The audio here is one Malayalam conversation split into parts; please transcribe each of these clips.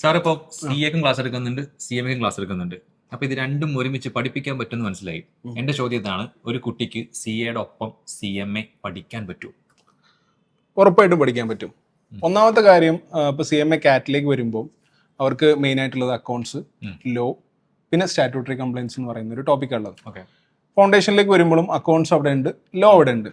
സാർ ഇപ്പോൾ സി എക്കും ക്ലാസ് എടുക്കുന്നുണ്ട്, സി എം എക്കും ക്ലാസ് എടുക്കുന്നുണ്ട്. അപ്പൊ ഇത് രണ്ടും ഒരുമിച്ച് പഠിപ്പിക്കാൻ പറ്റുമെന്ന് മനസ്സിലായി. എന്റെ ചോദ്യം ഇതാണ്, ഒരു കുട്ടിക്ക് സി എയുടെ ഒപ്പം സി എം എ പഠിക്കാൻ പറ്റുമോ? ഉറപ്പായിട്ടും പഠിക്കാൻ പറ്റും. ഒന്നാമത്തെ കാര്യം, ഇപ്പോൾ സി എം എ കാറ്റിലേക്ക് വരുമ്പോൾ അവർക്ക് മെയിൻ ആയിട്ടുള്ളത് അക്കൗണ്ട്സ്, ലോ, പിന്നെ സ്റ്റാറ്റ്യൂട്ടറി കംപ്ലൈൻസ് എന്ന് പറയുന്ന ഒരു ടോപ്പിക്കാണുള്ളത്. ഫൗണ്ടേഷനിലേക്ക് വരുമ്പോഴും അക്കൗണ്ട്സ് അവിടെ ഉണ്ട്, ലോ അവിടെ ഉണ്ട്.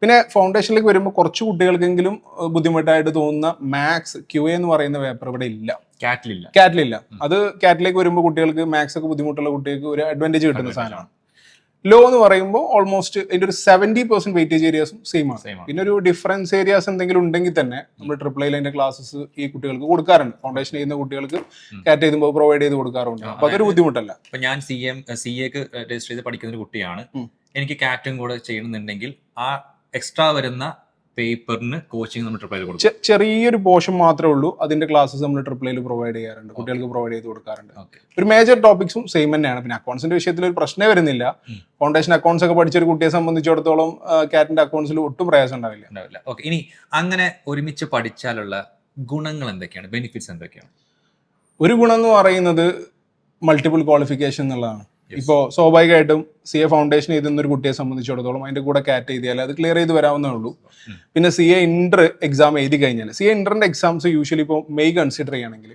പിന്നെ ഫൗണ്ടേഷനിലേക്ക് വരുമ്പോൾ കുറച്ച് കുട്ടികൾക്കെങ്കിലും ബുദ്ധിമുട്ടായിട്ട് തോന്നുന്ന മാത്സ് QA എന്ന് പറയുന്ന പേപ്പർ ഇവിടെ ഇല്ല, കാറ്റിലില്ല. അത് കാറ്റിലേക്ക് വരുമ്പോൾ കുട്ടികൾക്ക് മാത്സ് ഒക്കെ ബുദ്ധിമുട്ടുള്ള കുട്ടികൾക്ക് ഒരു അഡ്വാൻറ്റേജ് കിട്ടുന്ന സാധനമാണ്. ലോ എന്ന് പറയുമ്പോൾ ഓൾമോസ്റ്റ് അതിന്റെ ഒരു 70% വെയിറ്റേജ് ഏരിയാസും സെയിം ആണ്. പിന്നെ ഒരു ഡിഫറൻസ് ഏരിയാസ് എന്തെങ്കിലും ഉണ്ടെങ്കിൽ തന്നെ നമ്മൾ ട്രിപ്പിൾ അതിന്റെ ക്ലാസ്സസ് ഈ കുട്ടികൾക്ക് കൊടുക്കാറുണ്ട്. ഫൗണ്ടേഷൻ ചെയ്യുന്ന കുട്ടികൾക്ക് കാറ്റ് ചെയ്യുമ്പോൾ പ്രൊവൈഡ് ചെയ്ത് കൊടുക്കാറുണ്ട്. അപ്പൊ അതൊരു ബുദ്ധിമുട്ടല്ല. അപ്പൊ ഞാൻ സി എക്ക് രജിസ്റ്റർ ചെയ്ത് പഠിക്കുന്ന ഒരു കുട്ടിയാണ്, എനിക്ക് കാറ്റും കൂടെ ചെയ്യണമെന്നുണ്ടെങ്കിൽ ആ എക്സ്ട്രാ വരുന്ന പേപ്പറിന് കോച്ചിങ് നമ്മൾ ട്രിപ്പിൾ കൊടുക്കും. ചെറിയൊരു പോർഷൻ മാത്രമേ ഉള്ളൂ, അതിന്റെ ക്ലാസ്സസ് നമ്മൾ ട്രിപ്പിൾ പ്രൊവൈഡ് ചെയ്യാറുണ്ട്, കുട്ടികൾക്ക് പ്രൊവൈഡ് ചെയ്ത് കൊടുക്കാറുണ്ട്. ഒരു മേജർ ടോപ്പിക്സും സെയിം തന്നെയാണ്. പിന്നെ അക്കൗണ്ട്സിന്റെ വിഷയത്തിൽ ഒരു പ്രശ്നമേ വരുന്നില്ല. ഫൗണ്ടേഷൻ അക്കൗണ്ട്സ് ഒക്കെ പഠിച്ച ഒരു കുട്ടിയെ സംബന്ധിച്ചിടത്തോളം കാറ്റിന്റെ അക്കൗണ്ട്സിൽ ഒട്ടും പ്രയാസം ഉണ്ടാവില്ല. ഓക്കെ, ഇനി അങ്ങനെ ഒരുമിച്ച് പഠിച്ചാലുള്ള ഗുണങ്ങൾ എന്തൊക്കെയാണ്, ബെനിഫിറ്റ്സ് എന്തൊക്കെയാണ്? ഒരു ഗുണം എന്ന് പറയുന്നത് മൾട്ടിപ്പിൾ ക്വാളിഫിക്കേഷൻ എന്നുള്ളതാണ്. ഇപ്പോൾ സ്വാഭാവികമായിട്ടും സി എ ഫൗണ്ടേഷൻ എഴുതുന്ന ഒരു കുട്ടിയെ സംബന്ധിച്ചിടത്തോളം അതിന്റെ കൂടെ കാറ്റ് എഴുതിയാൽ അത് ക്ലിയർ ചെയ്ത് വരാവുന്നേ ഉള്ളൂ. പിന്നെ സി എ ഇന്റർ എക്സാം എഴുതി കഴിഞ്ഞാൽ, സി എ ഇന്ററിന്റെ എക്സാംസ് യൂഷ്വലി ഇപ്പോൾ മെയ് കൺസിഡർ ചെയ്യുകയാണെങ്കിൽ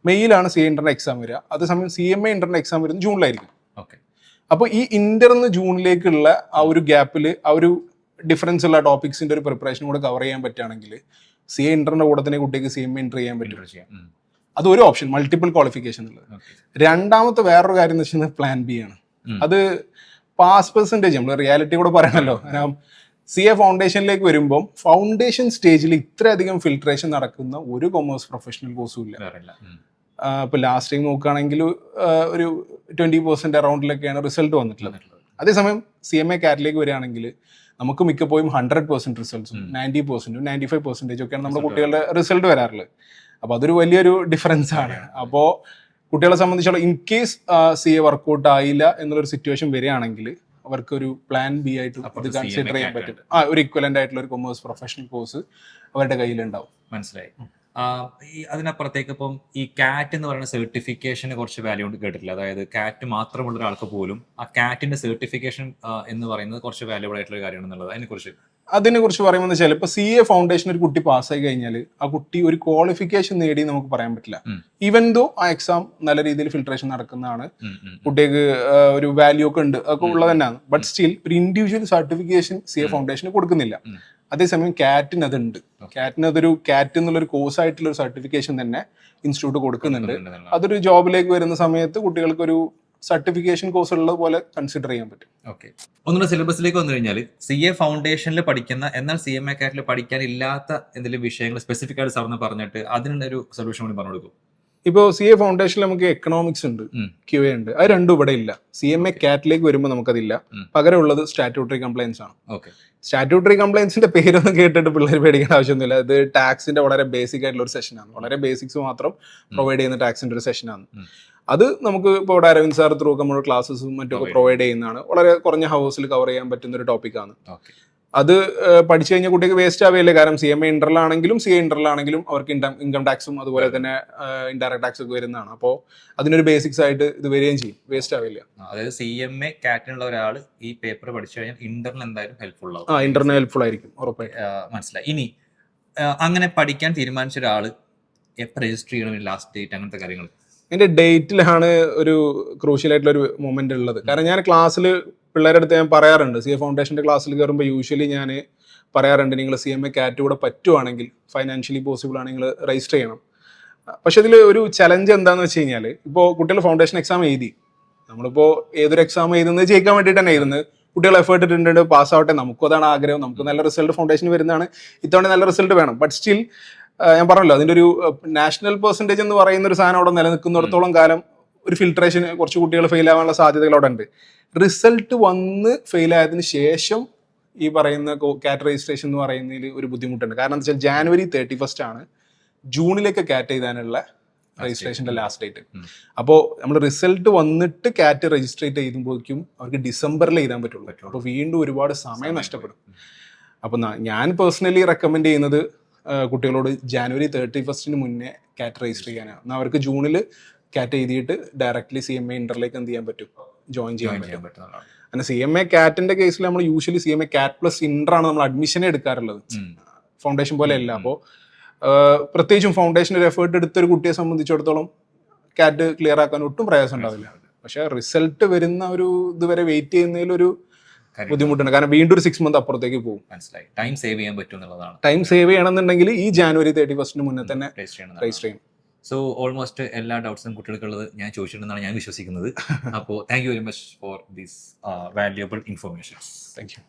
മെയ്യിലാണ് സി എ ഇന്ററിന്റെ എക്സാം വരിക. അതേസമയം സി എം എ ഇന്ററിന്റെ എക്സാം വരുന്നത് ജൂണിലായിരിക്കും. അപ്പോൾ ഈ ഇന്റർന്ന് ജൂണിലേക്കുള്ള ആ ഒരു ഗ്യാപ്പിൽ ആ ഒരു ഡിഫറൻസ് ഉള്ള ടോപ്പിക്സിന്റെ ഒരു പ്രിപ്പറേഷൻ കൂടെ കവർ ചെയ്യാൻ പറ്റുകയാണെങ്കിൽ സി എ ഇന്ററിന്റെ കൂടെ തന്നെ കുട്ടിക്ക് സി എം എ ഇന്റർ ചെയ്യാൻ പറ്റും. അതൊരു ഓപ്ഷൻ, മൾട്ടിപ്പിൾ ക്വാളിഫിക്കേഷൻ ഉള്ളത്. രണ്ടാമത്തെ വേറൊരു കാര്യം എന്ന് വെച്ചാൽ പ്ലാൻ ബി ആണ്. അത് പാസ് പെർസെൻറ്റേജ് നമ്മൾ റിയാലിറ്റി കൂടെ പറയണല്ലോ. സി എ ഫൗണ്ടേഷനിലേക്ക് വരുമ്പോൾ ഫൗണ്ടേഷൻ സ്റ്റേജിൽ ഇത്രയധികം ഫിൽട്രേഷൻ നടക്കുന്ന ഒരു കൊമേഴ്സ് പ്രൊഫഷണൽ കോഴ്സും ഇല്ല. ഇപ്പൊ ലാസ്റ്റ് ടൈം നോക്കുകയാണെങ്കിൽ ഒരു 20% അറൗണ്ടിലൊക്കെയാണ് റിസൾട്ട് വന്നിട്ടുള്ളത്. അതേസമയം സി എം എ കാറ്റിലേക്ക് വരികയാണെങ്കിൽ നമുക്ക് മിക്കപ്പോഴും 100% റിസൾട്ട്സും 90%, 95% ഒക്കെയാണ് നമ്മുടെ കുട്ടികളുടെ റിസൾട്ട് വരാറുള്ളത്. അപ്പോൾ അതൊരു വലിയൊരു ഡിഫറൻസ് ആണ്. അപ്പോൾ കുട്ടികളെ സംബന്ധിച്ചുള്ള ഇൻ കേസ് സി എ വർക്കൗട്ട് ആയില്ല എന്നുള്ളൊരു സിറ്റുവേഷൻ വരികയാണെങ്കിൽ അവർക്കൊരു പ്ലാൻ ബി ആയിട്ട് ഇത് കൺസിഡർ ചെയ്യാൻ പറ്റും. ഒരു ഇക്വലന്റ് ആയിട്ടുള്ള ഒരു കൊമേഴ്സ് പ്രൊഫഷണൽ കോഴ്സ് അവരുടെ കയ്യിലുണ്ടാവും. മനസ്സിലായി. അതിനപ്പുറത്തേക്ക് ഇപ്പം ഈ കാറ്റ് എന്ന് പറയുന്ന സർട്ടിഫിക്കേഷന് കുറച്ച് വാല്യൂ കേട്ടിട്ടില്ല. അതായത് കാറ്റ് മാത്രമുള്ള ഒരാൾക്ക് പോലും ആ കാറ്റിന്റെ സർട്ടിഫിക്കേഷൻ എന്ന് പറയുന്നത് കുറച്ച് വാല്യൂബിൾ ആയിട്ടുള്ള കാര്യമാണെന്നുള്ളത്, അതിനെക്കുറിച്ച് പറയുമ്പോൾ വെച്ചാൽ ഇപ്പൊ സി എ ഫൗണ്ടേഷൻ ഒരു കുട്ടി പാസ്സായി കഴിഞ്ഞാൽ ആ കുട്ടി ഒരു ക്വാളിഫിക്കേഷൻ നേടി നമുക്ക് പറയാൻ പറ്റില്ല. ഈവൻ ദോ ആ എക്സാം നല്ല രീതിയിൽ ഫിൽട്രേഷൻ നടക്കുന്നതാണ്, കുട്ടിക്ക് ഒരു വാല്യൂ ഒക്കെ ഉണ്ട്, അതൊക്കെ ഉള്ളത് തന്നെയാണ്. ബട്ട് സ്റ്റിൽ ഒരു ഇൻഡിവിജ്വൽ സർട്ടിഫിക്കേഷൻ സി എ ഫൗണ്ടേഷന് കൊടുക്കുന്നില്ല. അതേസമയം കാറ്റിന് അതുണ്ട്. കാറ്റിന് അതൊരു കാറ്റ് എന്നുള്ളൊരു കോഴ്സ് ആയിട്ടുള്ള ഒരു സർട്ടിഫിക്കേഷൻ തന്നെ ഇൻസ്റ്റിറ്റ്യൂട്ട് കൊടുക്കുന്നുണ്ട്. അതൊരു ജോബിലേക്ക് വരുന്ന സമയത്ത് കുട്ടികൾക്ക് ഒരു സർട്ടിഫിക്കേഷൻ കോഴ്സ് ഉള്ളത് പോലെ കൺസിഡർ ചെയ്യാൻ പറ്റും. ഓക്കെ, ഒന്നുകൂടെ സിലബസിലേക്ക് വന്നു കഴിഞ്ഞാൽ സി എ ഫൗണ്ടേഷനിൽ പഠിക്കുന്ന എന്നാൽ സി എം എ കാറ്റിൽ പഠിക്കാൻ ഇല്ലാത്ത എന്തെങ്കിലും വിഷയങ്ങൾ സ്പെസിഫിക് ആയിട്ട് സാറിന് പറഞ്ഞിട്ട് അതിനൊരു സൊല്യൂഷൻ കൂടി പറഞ്ഞു കൊടുക്കും. ഇപ്പോൾ സി എ ഫൗണ്ടേഷനിൽ നമുക്ക് എക്കണോമിക്സ് ഉണ്ട്, QA ഉണ്ട്. അത് രണ്ടും ഇവിടെ ഇല്ല. സി എം എ കാറ്റിലേക്ക് വരുമ്പോൾ നമുക്കതില്ല. പകരം ഉള്ളത് സ്റ്റാറ്റ്യൂട്ടറി കംപ്ലൈൻസ് ആണ്. സ്റ്റാറ്റ്യൂട്ടറി കംപ്ലൈൻസിന്റെ പേരൊന്നും കേട്ടിട്ട് പിള്ളേർ പേടിക്കേണ്ട ആവശ്യമൊന്നുമില്ല. ഇത് ടാക്സിന്റെ വളരെ ബേസിക് ആയിട്ടുള്ള ഒരു സെഷനാണ്. വളരെ ബേസിക്സ് മാത്രം പ്രൊവൈഡ് ചെയ്യുന്ന ടാക്സിന്റെ ഒരു സെഷനാണ്. അത് നമുക്ക് ഇപ്പോൾ ഇവിടെ അരവിന്ദ് സാർ ത്രൂ നമ്മുടെ ക്ലാസ്സസും മറ്റൊക്കെ പ്രൊവൈഡ് ചെയ്യുന്നതാണ്. വളരെ കുറഞ്ഞ ഹവേഴ്സിൽ കവർ ചെയ്യാൻ പറ്റുന്ന ഒരു ടോപ്പിക്കാണ്. അത് പഠിച്ചു കഴിഞ്ഞാൽ കുട്ടിക്ക് വേസ്റ്റ് ആവില്ല. കാരണം സി എം എ ഇന്ററിലാണെങ്കിലും സി എ ഇന്ററിലാണെങ്കിലും അവർക്ക് ഇൻകം ടാക്സും അതുപോലെ തന്നെ ഇൻഡയറക്ട് ടാക്സ് ഒക്കെ വരുന്നതാണ്. അപ്പോൾ അതിനൊരു ബേസിക്സ് ആയിട്ട് ഇത് വരികയും ചെയ്യും, വേസ്റ്റ് ആവില്ല. അതായത് സി എം എ കാറ്റിനുള്ള ഒരാൾ ഈ പേപ്പർ പഠിച്ചു കഴിഞ്ഞാൽ ഇന്ററിന് എന്തായാലും ഹെൽപ്ഫുൾ ആവും. ഇന്ററിന് ഹെൽപ്ഫുൾ ആയിരിക്കും, ഉറപ്പായിട്ടും. മനസ്സിലായി. ഇനി അങ്ങനെ പഠിക്കാൻ തീരുമാനിച്ച ഒരാൾ എപ്പോൾ രജിസ്റ്റർ ചെയ്യണം, ലാസ്റ്റ് ഡേറ്റ്, അങ്ങനത്തെ കാര്യങ്ങൾ? എൻ്റെ ഡേറ്റിലാണ് ഒരു ക്രൂഷ്യൽ ആയിട്ടുള്ള ഒരു മൊമെന്റ് ഉള്ളത്. കാരണം ഞാൻ ക്ലാസ്സിൽ പിള്ളേരുടെ അടുത്ത് ഞാൻ പറയാറുണ്ട്, സി എ ഫൗണ്ടേഷൻ്റെ ക്ലാസ്സിൽ കയറുമ്പോൾ യൂഷ്വലി ഞാൻ പറയാറുണ്ട്, നിങ്ങൾ സി എം എ കാറ്റ് കൂടെ പറ്റുവാണെങ്കിൽ, ഫൈനാൻഷ്യലി പോസിബിൾ ആണെങ്കിൽ രജിസ്റ്റർ ചെയ്യണം. പക്ഷെ ഇതിൽ ഒരു ചലഞ്ച് എന്താണെന്ന് വെച്ച് കഴിഞ്ഞാൽ, ഇപ്പോൾ കുട്ടികൾ ഫൗണ്ടേഷൻ എക്സാം എഴുതി, നമ്മളിപ്പോൾ ഏതൊരു എക്സാം എഴുതുന്നത് ജയിക്കാൻ വേണ്ടിയിട്ട് തന്നെ എഴുതുന്നത്. കുട്ടികൾ എഫേർട്ട് ഇട്ടിട്ടുണ്ട്, പാസ് ആവട്ടെ, നമുക്കും അതാണ് ആഗ്രഹം, നമുക്ക് നല്ല റിസൾട്ട് ഫൗണ്ടേഷൻ വരുന്നതാണ്, ഇത്തവണ നല്ല റിസൾട്ട് വേണം. ബട്ട് സ്റ്റിൽ ഞാൻ പറഞ്ഞല്ലോ, അതിൻ്റെ ഒരു നാഷണൽ പെർസെൻറ്റേജ് എന്ന് പറയുന്ന ഒരു സാധനം അവിടെ നിലനിൽക്കുന്നിടത്തോളം കാലം ഒരു ഫിൽട്രേഷൻ കുറച്ച് കുട്ടികൾ ഫെയിൽ ആവാനുള്ള സാധ്യതകൾ അവിടെ ഉണ്ട്. റിസൾട്ട് വന്ന് ഫെയിൽ ആയതിനു ശേഷം ഈ പറയുന്ന കാറ്റ് രജിസ്ട്രേഷൻ എന്ന് പറയുന്നതിൽ ഒരു ബുദ്ധിമുട്ടുണ്ട്. കാരണം എന്താ വെച്ചാൽ January 31 ആണ് ജൂണിലേക്ക് കാറ്റ് എഴുതാനുള്ള രജിസ്ട്രേഷൻ്റെ ലാസ്റ്റ് ഡേറ്റ്. അപ്പോൾ നമ്മൾ റിസൾട്ട് വന്നിട്ട് കാറ്റ് രജിസ്ട്രേറ്റ് ചെയ്യുമ്പോഴേക്കും അവർക്ക് ഡിസംബറിൽ എഴുതാൻ പറ്റുള്ളൂ. അപ്പോൾ വീണ്ടും ഒരുപാട് സമയം നഷ്ടപ്പെടും. അപ്പോൾ ഞാൻ പേഴ്സണലി റെക്കമെൻഡ് ചെയ്യുന്നത് കുട്ടികളോട് ജാനുവരി 31 മുന്നേ കാറ്റ് രജിസ്റ്റർ ചെയ്യാനാണ്. എന്നാൽ അവർക്ക് ജൂണിൽ കാറ്റ് എഴുതിയിട്ട് ഡയറക്റ്റ്ലി CMA ഇന്ററിലേക്ക് എന്ത് ചെയ്യാൻ പറ്റും, ജോയിൻ ചെയ്യാൻ പറ്റും. പറ്റുന്നതാണ്. അങ്ങനെ CMA കാറ്റിന്റെ കേസിൽ നമ്മൾ യൂഷ്വലി CMA കാറ്റ് പ്ലസ് ഇന്റർ ആണ് നമ്മൾ അഡ്മിഷനെ എടുക്കാറുള്ളത്, ഫൗണ്ടേഷൻ പോലെ അല്ല. അപ്പോൾ പ്രത്യേകിച്ചും ഫൗണ്ടേഷൻ ഒരു എഫേർട്ട് എടുത്തൊരു കുട്ടിയെ സംബന്ധിച്ചിടത്തോളം കാറ്റ് ക്ലിയർ ആക്കാൻ ഒട്ടും പ്രയാസം ഉണ്ടാവില്ല. പക്ഷെ റിസൾട്ട് വരുന്ന ഒരു ഇതുവരെ വെയിറ്റ് ചെയ്യുന്നതിലൊരു ബുദ്ധിമുട്ടുണ്ട്. കാരണം വീണ്ടും ഒരു 6 months അപ്പുറത്തേക്ക് പോകും. മനസ്സിലായി. ടൈം സേവ് ചെയ്യാൻ പറ്റും എന്നുള്ളതാണ്. ടൈം സേവ് ചെയ്യണമെന്നുണ്ടെങ്കിൽ ഈ ജാനുവരി 31 മുന്നേ തന്നെ രജിസ്റ്റർ ചെയ്യണം. സോ ഓൾമോസ്റ്റ് എല്ലാ ഡൗട്ട്സും കുട്ടികൾക്കുള്ളത് ഞാൻ ചോദിച്ചിട്ടുണ്ടെന്നാണ് ഞാൻ വിശ്വസിക്കുന്നത്. അപ്പോൾ thank you very much for these valuable informations. Thank you.